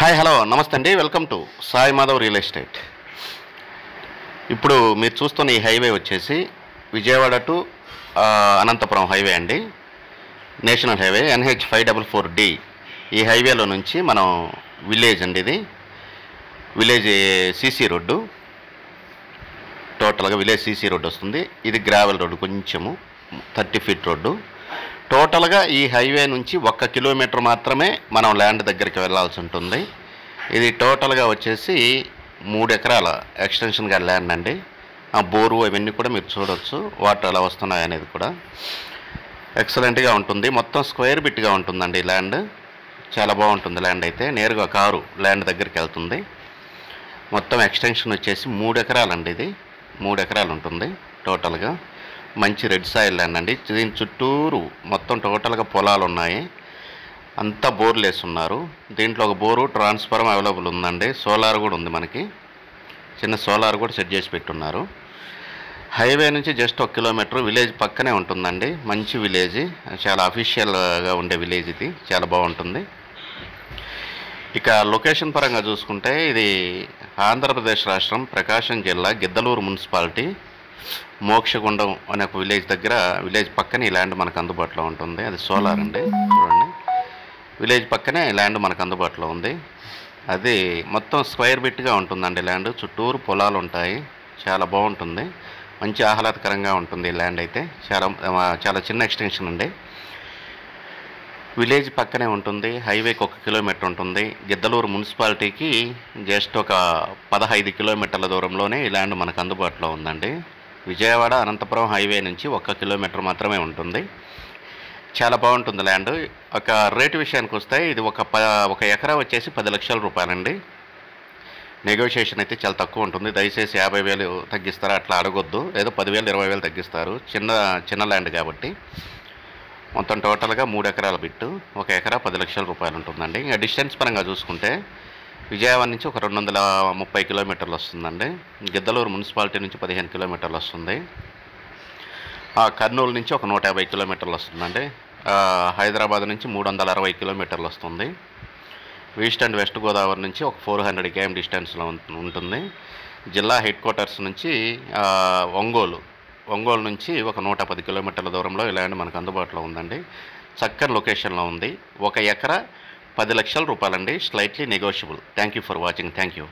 Hi hello నమస్తే అండి. Welcome to Sai Madhav real estate. ఇప్పుడు మీరు చూస్తున్న ఈ హైవే వచ్చేసి విజయవాడ టు అనంతపురం హైవే అండి. National highway NH 544D. ఈ హైవేలో నుంచి మనం విలేజ్ అండి, ఇది విలేజ్ సీసీ రోడ్డు, టోటల్గా విలేజ్ సీసీ రోడ్డు వస్తుంది. ఇది గ్రావెల్ రోడ్డు, కొంచెము 30 ఫీట్ రోడ్డు. టోటల్గా ఈ హైవే నుంచి 1 కిలోమీటర్ మాత్రమే మనం ల్యాండ్ దగ్గరికి వెళ్ళాల్సి ఉంటుంది. ఇది టోటల్గా వచ్చేసి 3 ఎకరాల ఎక్స్టెన్షన్గా ల్యాండ్ అండి. ఆ బోరు అవన్నీ కూడా మీరు చూడవచ్చు, వాటర్ ఎలా వస్తున్నాయి అనేది కూడా ఎక్సలెంట్గా ఉంటుంది. మొత్తం స్క్వేర్ బిట్గా ఉంటుందండి ల్యాండ్, చాలా బాగుంటుంది ల్యాండ్. అయితే నేరుగా కారు ల్యాండ్ దగ్గరికి వెళ్తుంది. మొత్తం ఎక్స్టెన్షన్ వచ్చేసి 3 ఎకరాలండి. ఇది 3 ఎకరాలు ఉంటుంది టోటల్గా. మంచి రెడ్ సాయిల్ ల్యాండ్ అండి. దీని చుట్టూరు మొత్తం టోటల్గా పొలాలు ఉన్నాయి, అంతా బోర్లు వేస్తున్నారు. దీంట్లో ఒక బోరు ట్రాన్స్ఫార్మర్ అవైలబుల్ ఉందండి. సోలార్ కూడా ఉంది, మనకి చిన్న సోలార్ కూడా సెట్ చేసి పెట్టున్నారు. హైవే నుంచి జస్ట్ 1 కిలోమీటర్, విలేజ్ పక్కనే ఉంటుందండి. మంచి విలేజ్, చాలా అఫీషియల్గా ఉండే విలేజ్, ఇది చాలా బాగుంటుంది. ఇక లొకేషన్ పరంగా చూసుకుంటే ఇది ఆంధ్రప్రదేశ్ రాష్ట్రం, ప్రకాశం జిల్లా, గిద్దలూరు మున్సిపాలిటీ, మోక్షగుండం అనే ఒక విలేజ్ దగ్గర, విలేజ్ పక్కనే ఈ ల్యాండ్ మనకు అందుబాటులో ఉంటుంది. అది సోలార్ అండి, చూడండి. విలేజ్ పక్కనే ల్యాండ్ మనకు అందుబాటులో ఉంది. అది మొత్తం స్క్వేర్ బిట్గా ఉంటుందండి ల్యాండ్. చుట్టూరు పొలాలు ఉంటాయి, చాలా బాగుంటుంది, మంచి ఆహ్లాదకరంగా ఉంటుంది ల్యాండ్. అయితే చాలా చిన్న ఎక్స్టెన్షన్ అండి. విలేజ్ పక్కనే ఉంటుంది, హైవేకి 1 కిలోమీటర్ ఉంటుంది. గిద్దలూరు మున్సిపాలిటీకి జస్ట్ ఒక 15 కిలోమీటర్ల దూరంలోనే ఈ ల్యాండ్ మనకు అందుబాటులో ఉందండి. విజయవాడ అనంతపురం హైవే నుంచి 1 కిలోమీటర్ మాత్రమే ఉంటుంది. చాలా బాగుంటుంది ల్యాండ్. ఒక రేటు విషయానికి వస్తే ఇది ఒక ఎకరా వచ్చేసి 10 లక్షల రూపాయలండి. నెగోషియేషన్ అయితే చాలా తక్కువ ఉంటుంది. దయచేసి 50,000 తగ్గిస్తారా అట్లా అడగొద్దు. ఏదో 10,000 20,000 తగ్గిస్తారు, చిన్న ల్యాండ్ కాబట్టి. మొత్తం టోటల్గా 3 ఎకరాల బిట్టు, 1 ఎకరా 10 లక్షల రూపాయలు ఉంటుందండి. ఇంకా డిస్టెన్స్ పరంగా చూసుకుంటే విజయవాడ నుంచి ఒక 230 కిలోమీటర్లు వస్తుందండి. గిద్దలూరు మున్సిపాలిటీ నుంచి 15 కిలోమీటర్లు వస్తుంది. కర్నూలు నుంచి ఒక 150 కిలోమీటర్లు వస్తుందండి. హైదరాబాద్ నుంచి 360 కిలోమీటర్లు వస్తుంది. ఈస్ట్ అండ్ వెస్ట్ గోదావరి నుంచి ఒక 400 km డిస్టెన్స్లో ఉంటుంది. జిల్లా హెడ్ క్వార్టర్స్ నుంచి ఒంగోలు నుంచి ఒక 110 కిలోమీటర్ల దూరంలో ఈ ల్యాండ్ మనకు అందుబాటులో ఉందండి. చక్కని లొకేషన్లో ఉంది. 1 ఎకరా 10 లక్షల రూపాయలండి. Slightly negotiable. Thank you for watching. Thank you.